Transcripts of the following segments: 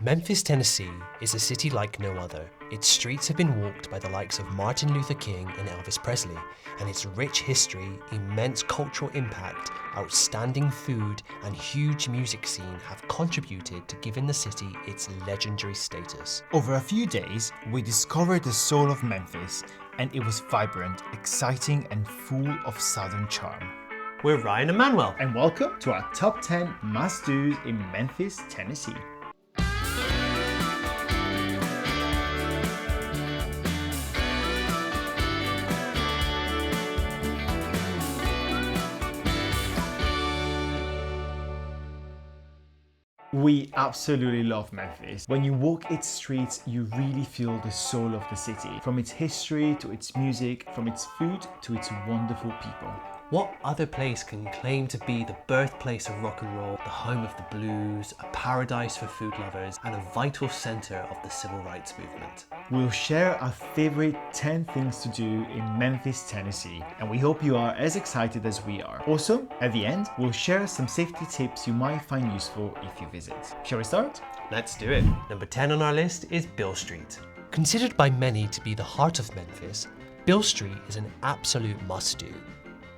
Memphis, Tennessee is a city like no other. Its streets have been walked by the likes of Martin Luther King and Elvis Presley, and its rich history, immense cultural impact, outstanding food, and huge music scene have contributed to giving the city its legendary status. Over a few days, we discovered the soul of Memphis, and it was vibrant, exciting, and full of Southern charm. We're Ryan and Manuel. And welcome to our top 10 must-dos in Memphis, Tennessee. We absolutely love Memphis. When you walk its streets, you really feel the soul of the city. From its history to its music, from its food to its wonderful people. What other place can claim to be the birthplace of rock and roll, the home of the blues, a paradise for food lovers, and a vital centre of the civil rights movement? We'll share our favourite 10 things to do in Memphis, Tennessee, and we hope you are as excited as we are. Also, at the end, we'll share some safety tips you might find useful if you visit. Shall we start? Let's do it. Number 10 on our list is Beale Street. Considered by many to be the heart of Memphis, Beale Street is an absolute must-do.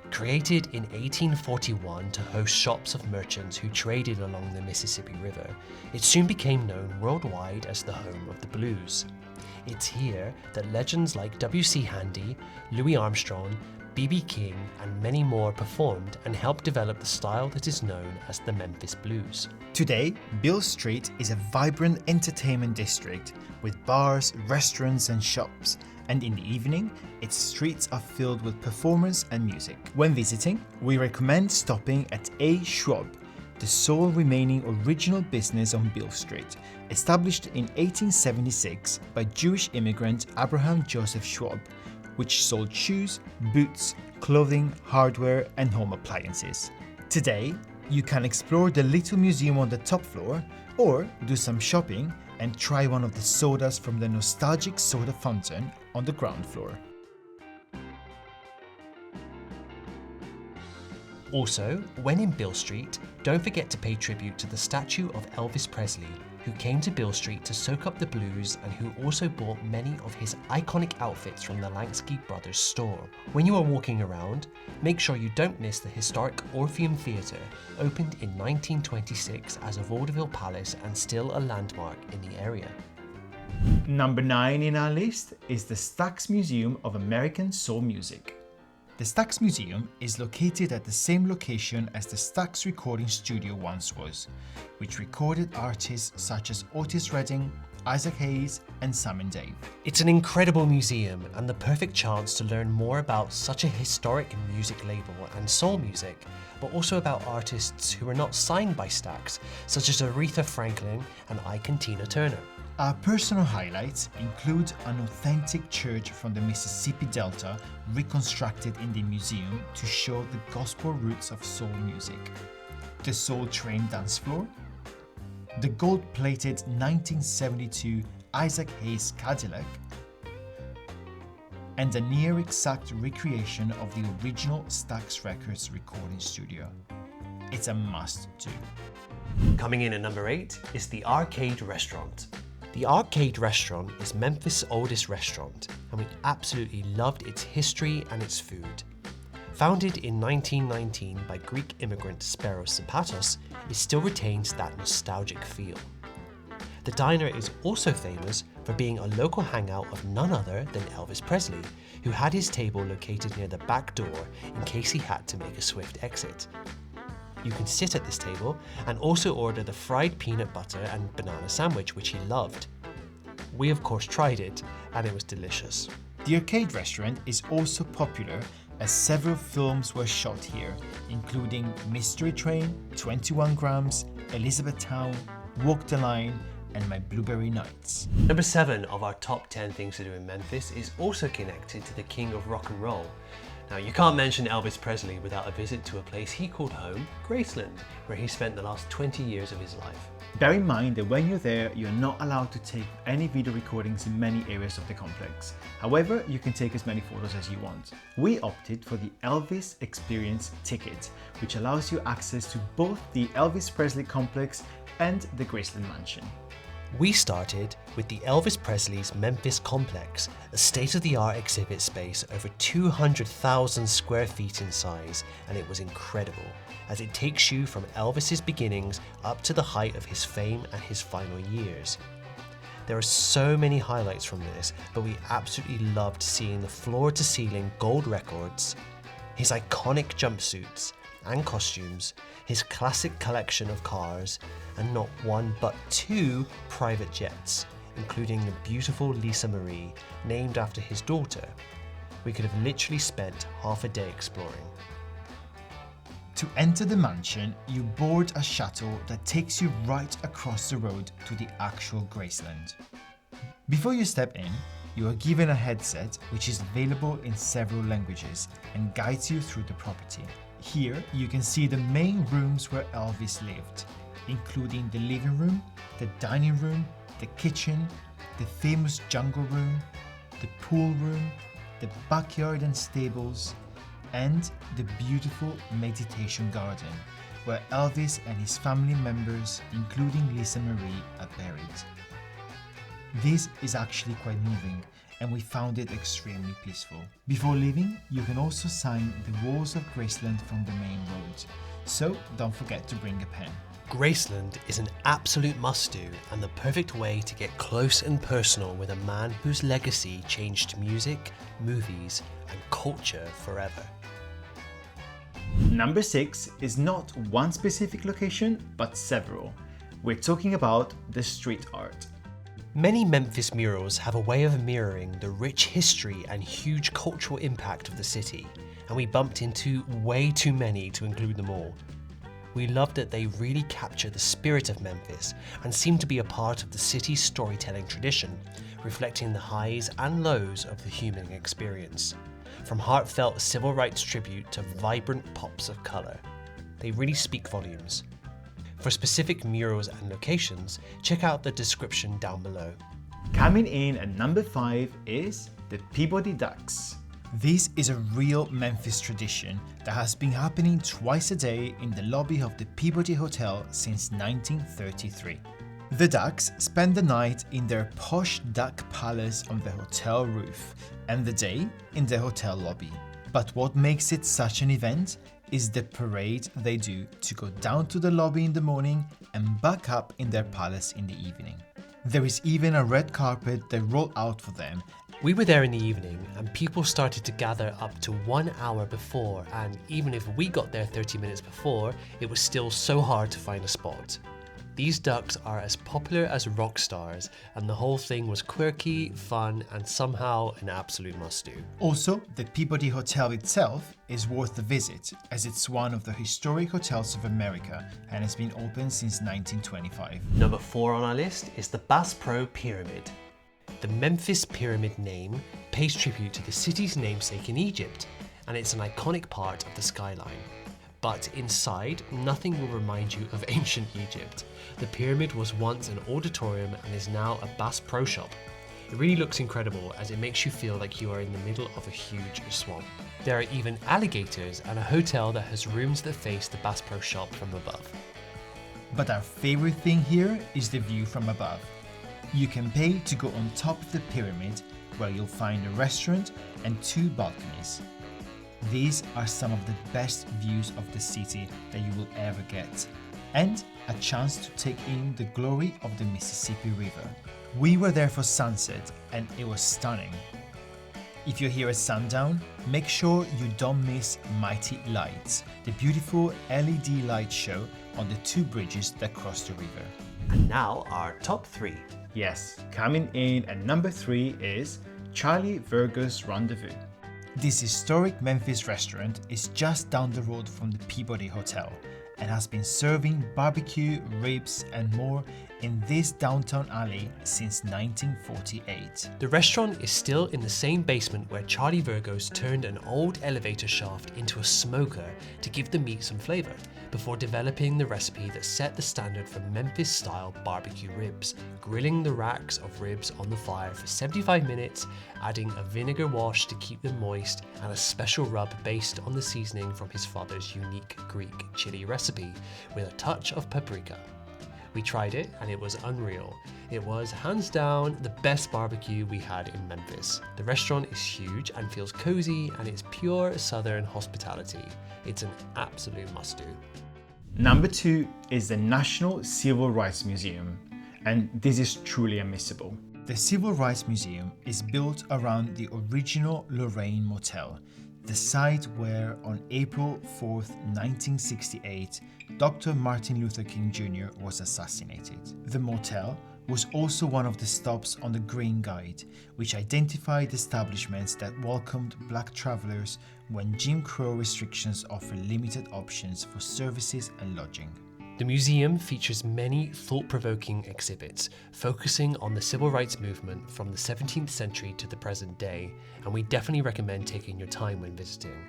Created in 1841 to host shops of merchants who traded along the Mississippi River, it soon became known worldwide as the home of the blues. It's here that legends like W.C. Handy, Louis Armstrong, B.B. King, and many more performed and helped develop the style that is known as the Memphis Blues. Today, Beale Street is a vibrant entertainment district with bars, restaurants, and shops. And in the evening, its streets are filled with performers and music. When visiting, we recommend stopping at A. Schwab, the sole remaining original business on Beale Street, established in 1876 by Jewish immigrant Abraham Joseph Schwab, which sold shoes, boots, clothing, hardware, and home appliances. Today, you can explore the little museum on the top floor, or do some shopping and try one of the sodas from the nostalgic soda fountain on the ground floor. Also, when in Beale Street, don't forget to pay tribute to the statue of Elvis Presley, who came to Beale Street to soak up the blues and who also bought many of his iconic outfits from the Lansky Brothers store. When you are walking around, make sure you don't miss the historic Orpheum Theatre, opened in 1926 as a vaudeville palace and still a landmark in the area. Number 9 in our list is the Stax Museum of American Soul Music. The Stax Museum is located at the same location as the Stax recording studio once was, which recorded artists such as Otis Redding, Isaac Hayes, and Sam and Dave. It's an incredible museum and the perfect chance to learn more about such a historic music label and soul music, but also about artists who are not signed by Stax, such as Aretha Franklin and Ike and Tina Turner. Our personal highlights include an authentic church from the Mississippi Delta reconstructed in the museum to show the gospel roots of soul music, the Soul Train dance floor, the gold-plated 1972 Isaac Hayes Cadillac, and a near-exact recreation of the original Stax Records recording studio. It's a must-do. Coming in at number 8 is the Arcade Restaurant. The Arcade Restaurant is Memphis' oldest restaurant, and we absolutely loved its history and its food. Founded in 1919 by Greek immigrant Speros Zapatos, it still retains that nostalgic feel. The diner is also famous for being a local hangout of none other than Elvis Presley, who had his table located near the back door in case he had to make a swift exit. You can sit at this table and also order the fried peanut butter and banana sandwich, which he loved. We of course tried it, and it was delicious. The Arcade Restaurant is also popular as several films were shot here, including Mystery Train, 21 Grams, Elizabethtown, Walk the Line, and My Blueberry Nights. Number 7 of our top 10 things to do in Memphis is also connected to the king of rock and roll. Now, you can't mention Elvis Presley without a visit to a place he called home, Graceland, where he spent the last 20 years of his life. Bear in mind that when you're there, you're not allowed to take any video recordings in many areas of the complex. However, you can take as many photos as you want. We opted for the Elvis Experience ticket, which allows you access to both the Elvis Presley complex and the Graceland Mansion. We started with the Elvis Presley's Memphis Complex, a state-of-the-art exhibit space over 200,000 square feet in size, and it was incredible, as it takes you from Elvis's beginnings up to the height of his fame and his final years. There are so many highlights from this, but we absolutely loved seeing the floor-to-ceiling gold records, his iconic jumpsuits and costumes, his classic collection of cars, and not one but two private jets, including the beautiful Lisa Marie, named after his daughter. We could have literally spent half a day exploring. To enter the mansion, you board a shuttle that takes you right across the road to the actual Graceland. Before you step in, you are given a headset which is available in several languages and guides you through the property. Here you can see the main rooms where Elvis lived, including the living room, the dining room, the kitchen, the famous jungle room, the pool room, the backyard and stables, and the beautiful meditation garden where Elvis and his family members, including Lisa Marie, are buried. This is actually quite moving, and we found it extremely peaceful. Before leaving, you can also sign the walls of Graceland from the main road, so don't forget to bring a pen. Graceland is an absolute must-do and the perfect way to get close and personal with a man whose legacy changed music, movies, and culture forever. Number 6 is not one specific location, but several. We're talking about the street art. Many Memphis murals have a way of mirroring the rich history and huge cultural impact of the city, and we bumped into way too many to include them all. We loved that they really capture the spirit of Memphis and seem to be a part of the city's storytelling tradition, reflecting the highs and lows of the human experience. From heartfelt civil rights tribute to vibrant pops of colour. They really speak volumes. For specific murals and locations, check out the description down below. Coming in at number 5 is the Peabody Ducks. This is a real Memphis tradition that has been happening twice a day in the lobby of the Peabody Hotel since 1933. The Ducks spend the night in their posh duck palace on the hotel roof and the day in the hotel lobby. But what makes it such an event is the parade they do to go down to the lobby in the morning and back up in their palace in the evening. There is even a red carpet they roll out for them. We were there in the evening and people started to gather up to 1 hour before, and even if we got there 30 minutes before, it was still so hard to find a spot. These ducks are as popular as rock stars, and the whole thing was quirky, fun, and somehow an absolute must-do. Also, the Peabody Hotel itself is worth a visit, as it's one of the historic hotels of America and has been open since 1925. Number 4 on our list is the Bass Pro Pyramid. The Memphis Pyramid name pays tribute to the city's namesake in Egypt, and it's an iconic part of the skyline. But inside, nothing will remind you of ancient Egypt. The pyramid was once an auditorium and is now a Bass Pro Shop. It really looks incredible as it makes you feel like you are in the middle of a huge swamp. There are even alligators and a hotel that has rooms that face the Bass Pro Shop from above. But our favorite thing here is the view from above. You can pay to go on top of the pyramid, where you'll find a restaurant and 2 balconies. These are some of the best views of the city that you will ever get, and a chance to take in the glory of the Mississippi River. We were there for sunset and it was stunning. If you're here at sundown, make sure you don't miss Mighty Lights, the beautiful LED light show on the 2 bridges that cross the river. And now our top 3. Yes, coming in at number 3 is Charlie Vergos Rendevous. This historic Memphis restaurant is just down the road from the Peabody Hotel and has been serving barbecue, ribs and more in this downtown alley since 1948. The restaurant is still in the same basement where Charlie Vergos turned an old elevator shaft into a smoker to give the meat some flavour, before developing the recipe that set the standard for Memphis-style barbecue ribs, grilling the racks of ribs on the fire for 75 minutes, adding a vinegar wash to keep them moist, and a special rub based on the seasoning from his father's unique Greek chili recipe, with a touch of paprika. We tried it and it was unreal. It was hands down the best barbecue we had in Memphis. The restaurant is huge and feels cozy, and it's pure Southern hospitality. It's an absolute must-do. Number 2 is the National Civil Rights Museum, and this is truly unmissable. The Civil Rights Museum is built around the original Lorraine Motel, the site where on April 4th, 1968, Dr. Martin Luther King Jr. was assassinated. The motel was also one of the stops on the Green Guide, which identified establishments that welcomed black travelers when Jim Crow restrictions offered limited options for services and lodging. The museum features many thought-provoking exhibits focusing on the civil rights movement from the 17th century to the present day, and we definitely recommend taking your time when visiting.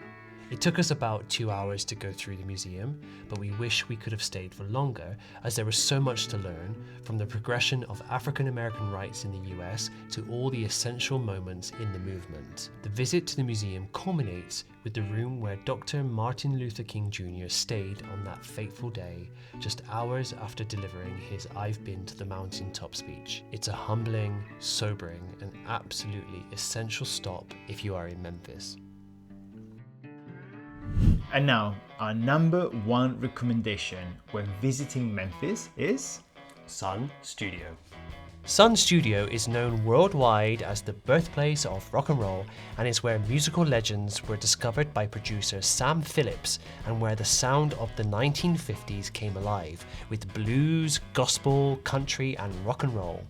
It took us about 2 hours to go through the museum, but we wish we could have stayed for longer, as there was so much to learn, from the progression of African American rights in the US to all the essential moments in the movement. The visit to the museum culminates with the room where Dr. Martin Luther King Jr. stayed on that fateful day, just hours after delivering his "I've been to the mountaintop" speech. It's a humbling, sobering, and absolutely essential stop if you are in Memphis. And now, our number 1 recommendation when visiting Memphis is Sun Studio. Sun Studio is known worldwide as the birthplace of rock and roll, and is where musical legends were discovered by producer Sam Phillips, and where the sound of the 1950s came alive with blues, gospel, country, and rock and roll.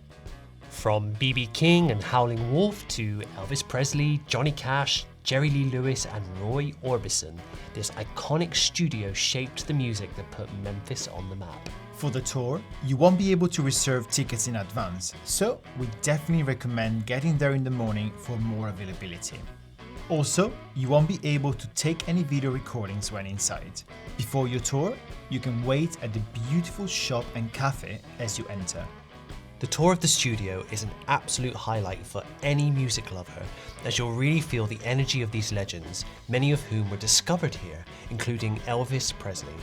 From B.B. King and Howlin' Wolf to Elvis Presley, Johnny Cash, Jerry Lee Lewis, and Roy Orbison, this iconic studio shaped the music that put Memphis on the map. For the tour, you won't be able to reserve tickets in advance, so we definitely recommend getting there in the morning for more availability. Also, you won't be able to take any video recordings when inside. Before your tour, you can wait at the beautiful shop and cafe as you enter. The tour of the studio is an absolute highlight for any music lover, as you'll really feel the energy of these legends, many of whom were discovered here, including Elvis Presley.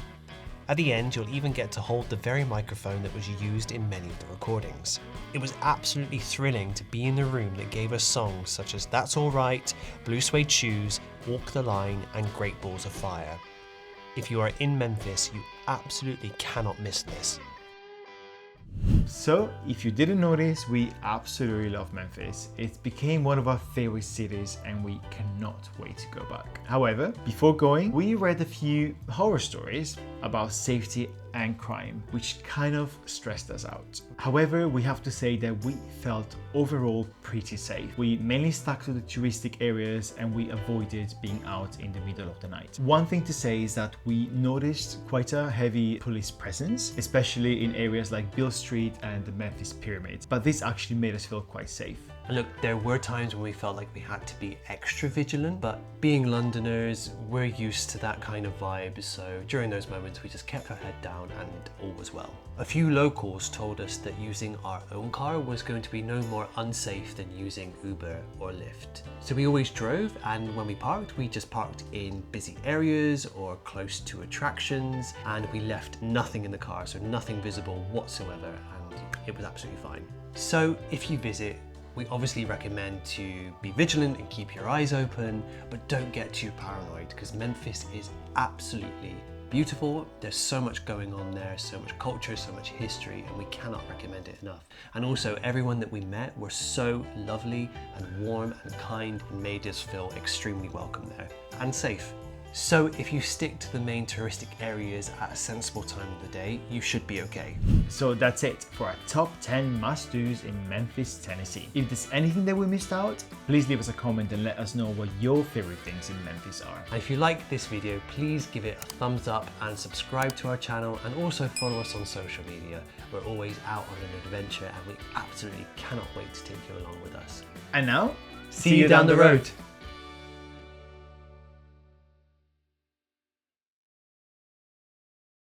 At the end, you'll even get to hold the very microphone that was used in many of the recordings. It was absolutely thrilling to be in the room that gave us songs such as That's Alright, Blue Suede Shoes, Walk the Line, and Great Balls of Fire. If you are in Memphis, you absolutely cannot miss this. So, if you didn't notice, we absolutely love Memphis. It became one of our favorite cities and we cannot wait to go back. However, before going, we read a few horror stories about safety and crime, which kind of stressed us out. However, we have to say that we felt overall pretty safe. We mainly stuck to the touristic areas and we avoided being out in the middle of the night. One thing to say is that we noticed quite a heavy police presence, especially in areas like Beale Street and the Memphis Pyramid, but this actually made us feel quite safe. And look, there were times when we felt like we had to be extra vigilant, but being Londoners, we're used to that kind of vibe, so during those moments we just kept our head down and all was well. A few locals told us that using our own car was going to be no more unsafe than using Uber or Lyft. So we always drove, and when we parked, we just parked in busy areas or close to attractions, and we left nothing in the car, so nothing visible whatsoever, and it was absolutely fine. So if you visit, we obviously recommend to be vigilant and keep your eyes open, but don't get too paranoid, because Memphis is absolutely beautiful. There's so much going on there, so much culture, so much history, and we cannot recommend it enough. And also, everyone that we met were so lovely and warm and kind and made us feel extremely welcome there and safe. So if you stick to the main touristic areas at a sensible time of the day, you should be okay. So that's it for our top 10 must-dos in Memphis, Tennessee. If there's anything that we missed out, please leave us a comment and let us know what your favorite things in Memphis are. And if you like this video, please give it a thumbs up and subscribe to our channel, and also follow us on social media. We're always out on an adventure and we absolutely cannot wait to take you along with us. And now, See you down the road.